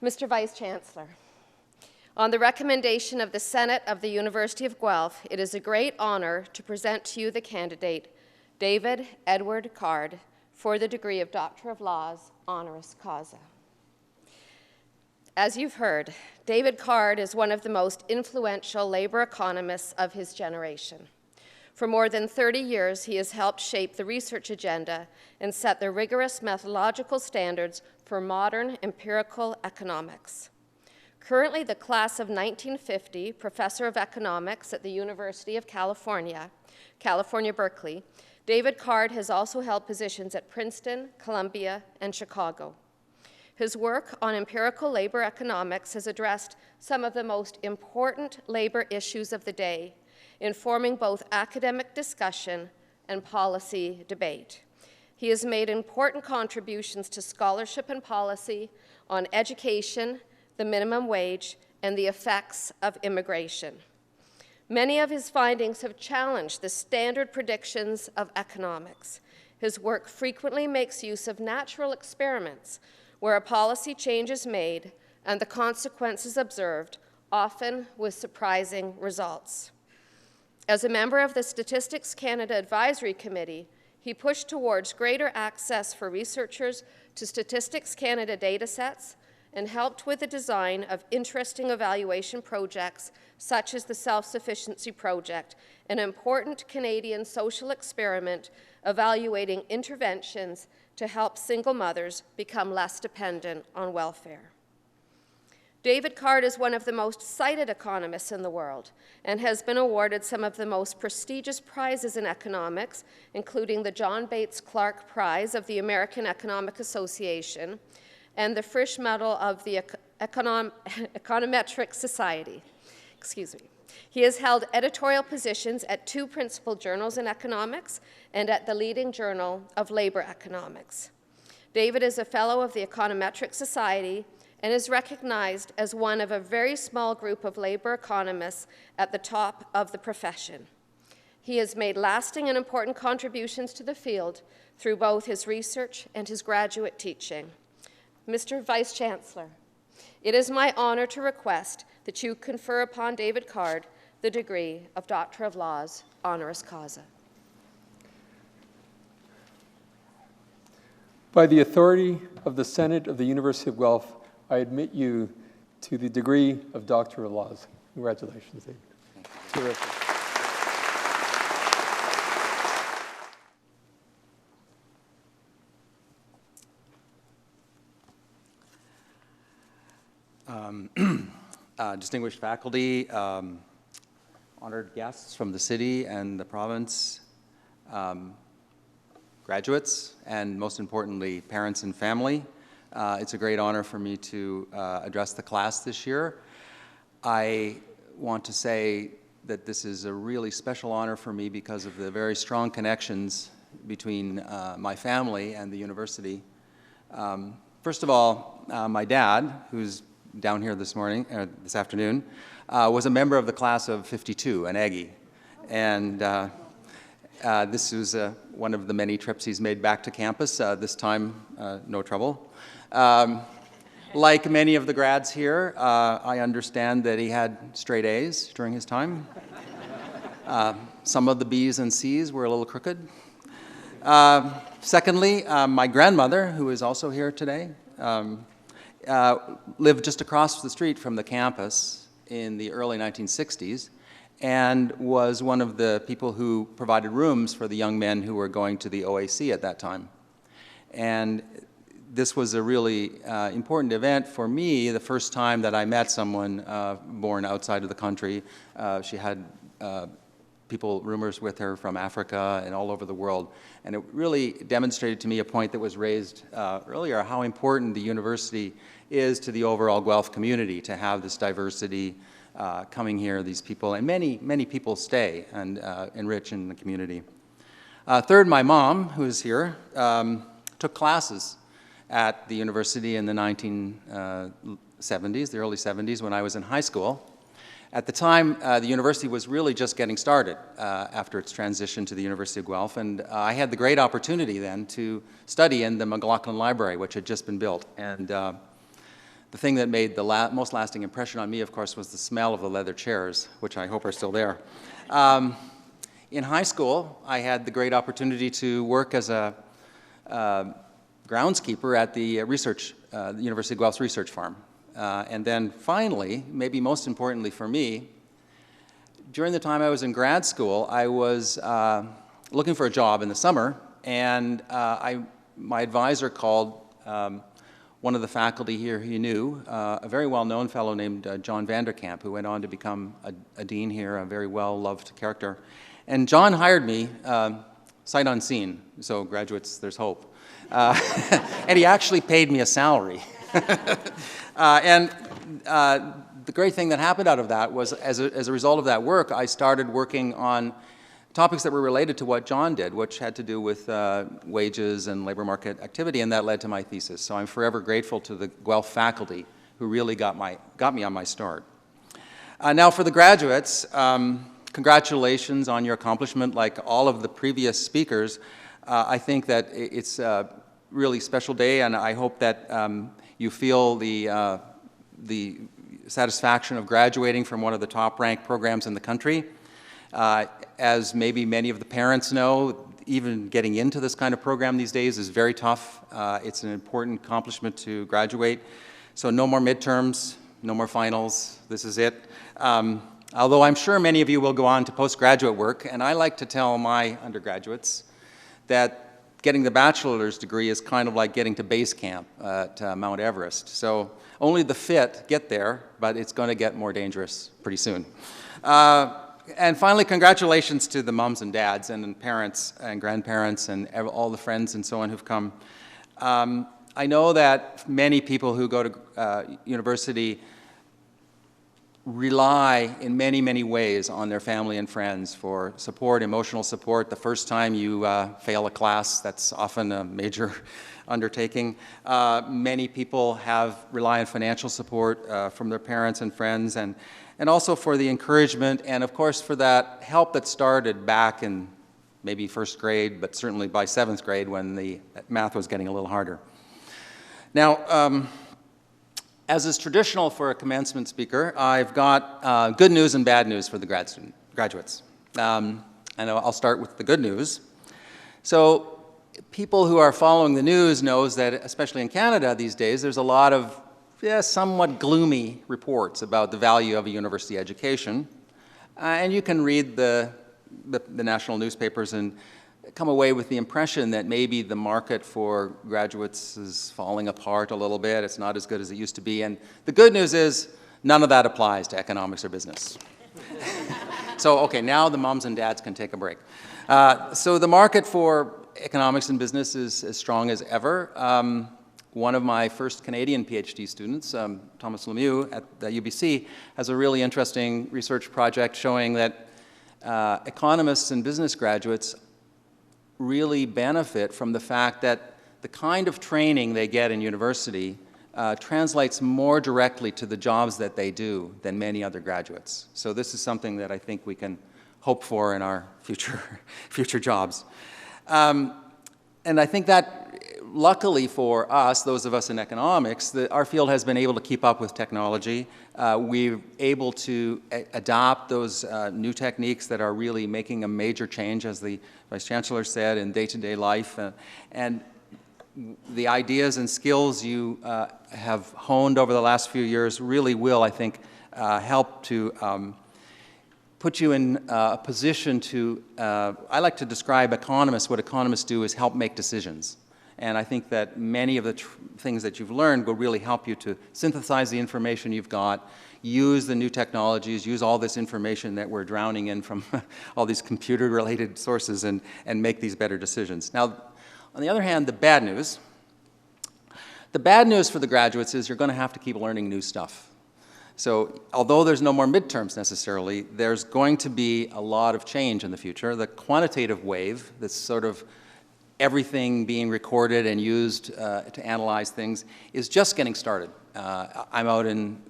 Mr. Vice Chancellor, on the recommendation of the Senate of the University of Guelph, it is a great honor to present to you the candidate, David Edward Card, for the degree of Doctor of Laws, honoris causa. As you've heard, David Card is one of the most influential labor economists of his generation. For more than 30 years, he has helped shape the research agenda and set the rigorous methodological standards for modern empirical economics. Currently the class of 1950 professor of economics at the University of California, Berkeley, David Card has also held positions at Princeton, Columbia, and Chicago. His work on empirical labor economics has addressed some of the most important labor issues of the day, informing both academic discussion and policy debate. He has made important contributions to scholarship and policy on education, the minimum wage, and the effects of immigration. Many of his findings have challenged the standard predictions of economics. His work frequently makes use of natural experiments where a policy change is made and the consequences observed, often with surprising results. As a member of the Statistics Canada Advisory Committee, he pushed towards greater access for researchers to Statistics Canada datasets and helped with the design of interesting evaluation projects such as the Self-Sufficiency Project, an important Canadian social experiment evaluating interventions to help single mothers become less dependent on welfare. David Card is one of the most cited economists in the world and has been awarded some of the most prestigious prizes in economics, including the John Bates Clark Prize of the American Economic Association and the Frisch Medal of the Econometric Society. He has held editorial positions at 2 principal journals in economics and at the leading journal of labor economics. David is a fellow of the Econometric Society and is recognized as one of a very small group of labor economists at the top of the profession. He has made lasting and important contributions to the field through both his research and his graduate teaching. Mr. Vice Chancellor, it is my honor to request that you confer upon David Card the degree of Doctor of Laws, honoris causa. By the authority of the Senate of the University of Guelph, I admit you to the degree of Doctor of Laws. Congratulations, David. Terrific. Distinguished faculty, honored guests from the city and the province, graduates, and most importantly, parents and family. It's a great honor for me to address the class this year. I want to say that this is a really special honor for me because of the very strong connections between my family and the university. First of all, my dad, who's down here this afternoon, was a member of the class of '52, an Aggie. And this was one of the many trips he's made back to campus, this time no trouble. Like many of the grads here, I understand that he had straight A's during his time. Some of the B's and C's were a little crooked. Secondly, my grandmother, who is also here today, lived just across the street from the campus in the early 1960s and was one of the people who provided rooms for the young men who were going to the OAC at that time. And this was a really important event for me, the first time that I met someone born outside of the country. She had roomers with her from Africa and all over the world. And it really demonstrated to me a point that was raised earlier, how important the university is to the overall Guelph community, to have this diversity coming here, these people, and many, many people stay and enrich in the community. Third, my mom, who is here, took classes at the university in the 1970s, the early 70s, when I was in high school. At the time, the university was really just getting started after its transition to the University of Guelph, and I had the great opportunity then to study in the McLaughlin Library, which had just been built. And The thing that made the most lasting impression on me, of course, was the smell of the leather chairs, which I hope are still there. In high school, I had the great opportunity to work as a groundskeeper at the the University of Guelph's research farm. And then finally, maybe most importantly for me, during the time I was in grad school, I was looking for a job in the summer, and my advisor called one of the faculty here he knew, a very well-known fellow named John Vanderkamp, who went on to become a dean here, a very well-loved character. And John hired me sight unseen, so graduates, there's hope. And he actually paid me a salary. The great thing that happened out of that was, as a result of that work, I started working on topics that were related to what John did, which had to do with wages and labor market activity, and that led to my thesis. So I'm forever grateful to the Guelph faculty who really got me on my start. Now for the graduates, congratulations on your accomplishment. Like all of the previous speakers, I think that it's a really special day, and I hope that you feel the satisfaction of graduating from one of the top-ranked programs in the country. As maybe many of the parents know, even getting into this kind of program these days is very tough. It's an important accomplishment to graduate. So no more midterms, no more finals. This is it. Although I'm sure many of you will go on to postgraduate work, and I like to tell my undergraduates that getting the bachelor's degree is kind of like getting to base camp at Mount Everest. So only the fit get there, but it's going to get more dangerous pretty soon. And finally, congratulations to the moms and dads and parents and grandparents and all the friends and so on who've come. I know that many people who go to university rely in many, many ways on their family and friends for support, emotional support. The first time you fail a class, that's often a major undertaking. Many people rely on financial support from their parents and friends, and also for the encouragement, and of course for that help that started back in maybe first grade, but certainly by 7th grade when the math was getting a little harder. Now, as is traditional for a commencement speaker, I've got good news and bad news for the graduates. And I'll start with the good news. So people who are following the news knows that, especially in Canada these days, there's a lot of somewhat gloomy reports about the value of a university education. And you can read the national newspapers and come away with the impression that maybe the market for graduates is falling apart a little bit. It's not as good as it used to be. And the good news is none of that applies to economics or business. So, okay, now the moms and dads can take a break. So the market for economics and business is as strong as ever. One of my first Canadian PhD students, Thomas Lemieux at the UBC, has a really interesting research project showing that economists and business graduates really benefit from the fact that the kind of training they get in university translates more directly to the jobs that they do than many other graduates. So this is something that I think we can hope for in our future jobs. And I think that luckily for us, those of us in economics, our field has been able to keep up with technology. We're able to adopt those new techniques that are really making a major change, as the Vice Chancellor said, in day-to-day life. And the ideas and skills you have honed over the last few years really will, I think, help to put you in a position to, I like to describe economists, what economists do is help make decisions. And I think that many of the things that you've learned will really help you to synthesize the information you've got, use the new technologies, use all this information that we're drowning in from all these computer-related sources and make these better decisions. Now, on the other hand, the bad news for the graduates is you're going to have to keep learning new stuff. So although there's no more midterms necessarily, there's going to be a lot of change in the future. The quantitative wave, this sort of everything being recorded and used to analyze things, is just getting started. I'm out in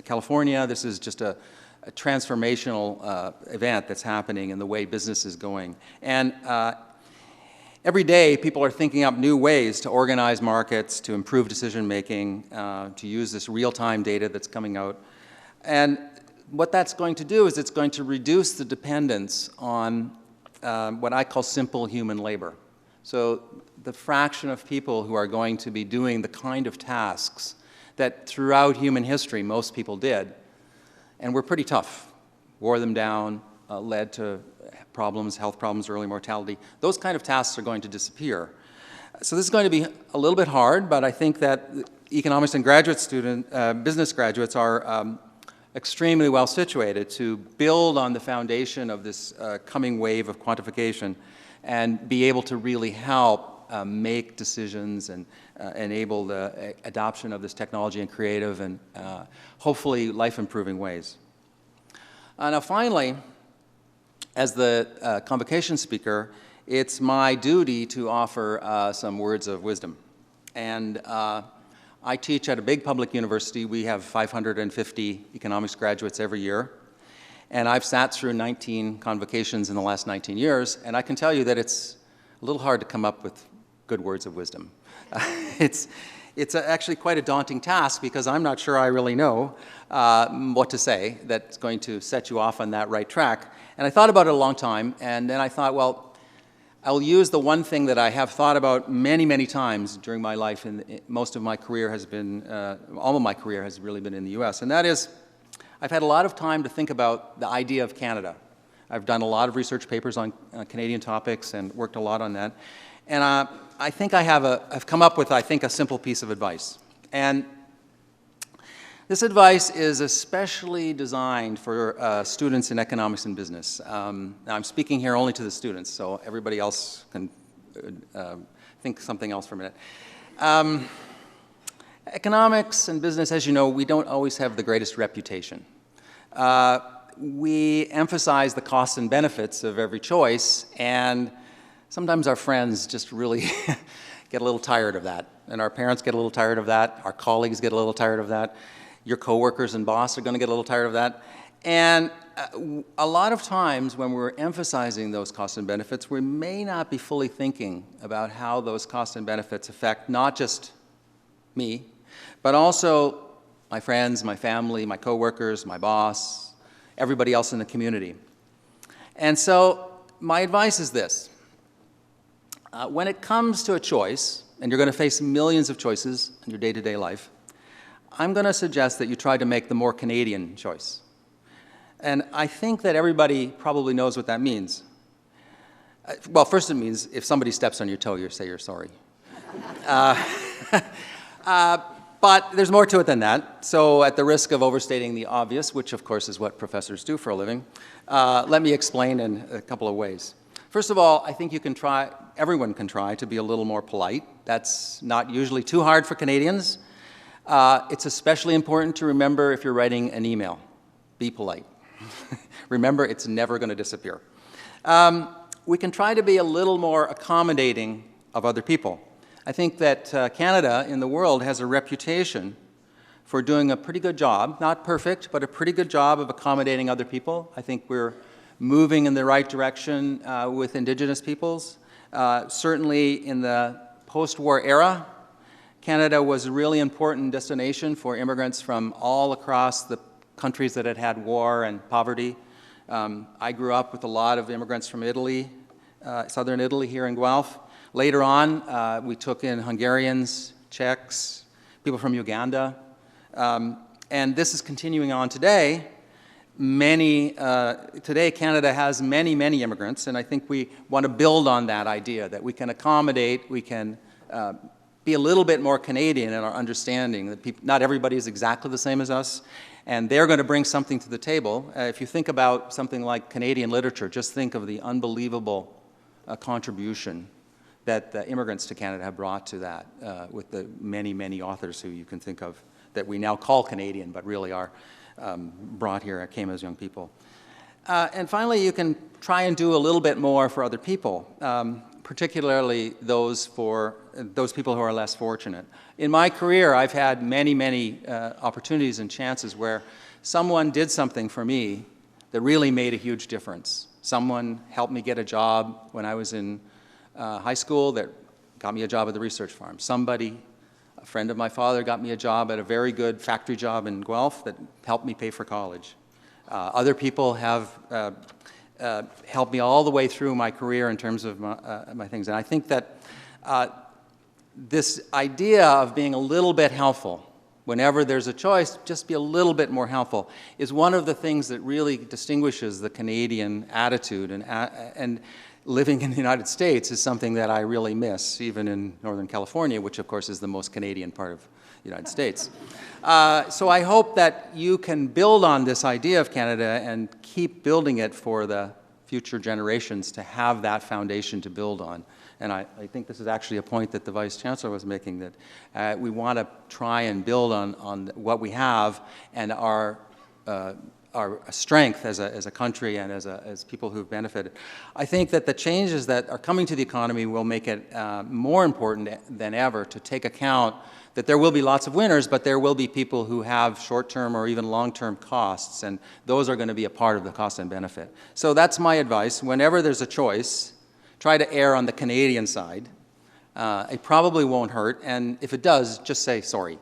California. This is just a transformational event that's happening in the way business is going. And Every day, people are thinking up new ways to organize markets, to improve decision-making, to use this real-time data that's coming out. And what that's going to do is it's going to reduce the dependence on what I call simple human labor. So the fraction of people who are going to be doing the kind of tasks that throughout human history most people did, and were pretty tough, wore them down, led to problems, health problems, early mortality. Those kind of tasks are going to disappear. So this is going to be a little bit hard, but I think that economics and business graduates are extremely well situated to build on the foundation of this coming wave of quantification and be able to really help make decisions and enable the adoption of this technology in creative and hopefully life-improving ways. Now finally, as the convocation speaker, it's my duty to offer some words of wisdom. And I teach at a big public university. We have 550 economics graduates every year. And I've sat through 19 convocations in the last 19 years, and I can tell you that it's a little hard to come up with good words of wisdom. It's actually quite a daunting task because I'm not sure I really know what to say that's going to set you off on that right track. And I thought about it a long time, and then I thought, well, I'll use the one thing that I have thought about many, many times during my life, and most of my career has been, all of my career has really been in the US, and that is, I've had a lot of time to think about the idea of Canada. I've done a lot of research papers on Canadian topics and worked a lot on that. And I think I've come up with, I think, a simple piece of advice. And this advice is especially designed for students in economics and business. Now, I'm speaking here only to the students, so everybody else can think something else for a minute. Economics and business, as you know, we don't always have the greatest reputation. We emphasize the costs and benefits of every choice, and sometimes our friends just really get a little tired of that, and our parents get a little tired of that, our colleagues get a little tired of that, your coworkers and boss are going to get a little tired of that. And a lot of times when we're emphasizing those costs and benefits, we may not be fully thinking about how those costs and benefits affect not just me, but also my friends, my family, my coworkers, my boss, everybody else in the community. And so my advice is this. When it comes to a choice, and you're going to face millions of choices in your day-to-day life, I'm going to suggest that you try to make the more Canadian choice. And I think that everybody probably knows what that means. Well, first it means if somebody steps on your toe, you say you're sorry. But there's more to it than that. So at the risk of overstating the obvious, which of course is what professors do for a living, let me explain in a couple of ways. First of all, I think everyone can try to be a little more polite. That's not usually too hard for Canadians. It's especially important to remember if you're writing an email. Be polite. Remember, it's never going to disappear. We can try to be a little more accommodating of other people. I think that Canada in the world has a reputation for doing a pretty good job, not perfect, but a pretty good job of accommodating other people. I think we're moving in the right direction with Indigenous peoples. Certainly in the post-war era, Canada was a really important destination for immigrants from all across the countries that had had war and poverty. I grew up with a lot of immigrants from Italy, southern Italy here in Guelph. Later on, we took in Hungarians, Czechs, people from Uganda. And this is continuing on today. Today, Canada has many, many immigrants, and I think we want to build on that idea that we can accommodate, we can be a little bit more Canadian in our understanding that not everybody is exactly the same as us, and they're going to bring something to the table. If you think about something like Canadian literature, just think of the unbelievable contribution that the immigrants to Canada have brought to that with the many, many authors who you can think of that we now call Canadian, but really are brought here, came as young people. And finally, you can try and do a little bit more for other people, particularly those people who are less fortunate. In my career, I've had many, many opportunities and chances where someone did something for me that really made a huge difference. Someone helped me get a job when I was in high school that got me a job at the research farm. Somebody, a friend of my father, got me a job at a very good factory job in Guelph that helped me pay for college. Other people have helped me all the way through my career in terms of my things. And I think that this idea of being a little bit helpful, whenever there's a choice, just be a little bit more helpful, is one of the things that really distinguishes the Canadian attitude. And living in the United States is something that I really miss, even in Northern California, which of course is the most Canadian part of the United States. So I hope that you can build on this idea of Canada and keep building it for the future generations to have that foundation to build on. And I think this is actually a point that the Vice Chancellor was making, that we want to try and build on what we have and our strength as a country and as people who've benefited. I think that the changes that are coming to the economy will make it more important than ever to take account that there will be lots of winners, but there will be people who have short-term or even long-term costs, and those are going to be a part of the cost and benefit. So that's my advice. Whenever there's a choice, try to err on the Canadian side. It probably won't hurt, and if it does, just say sorry.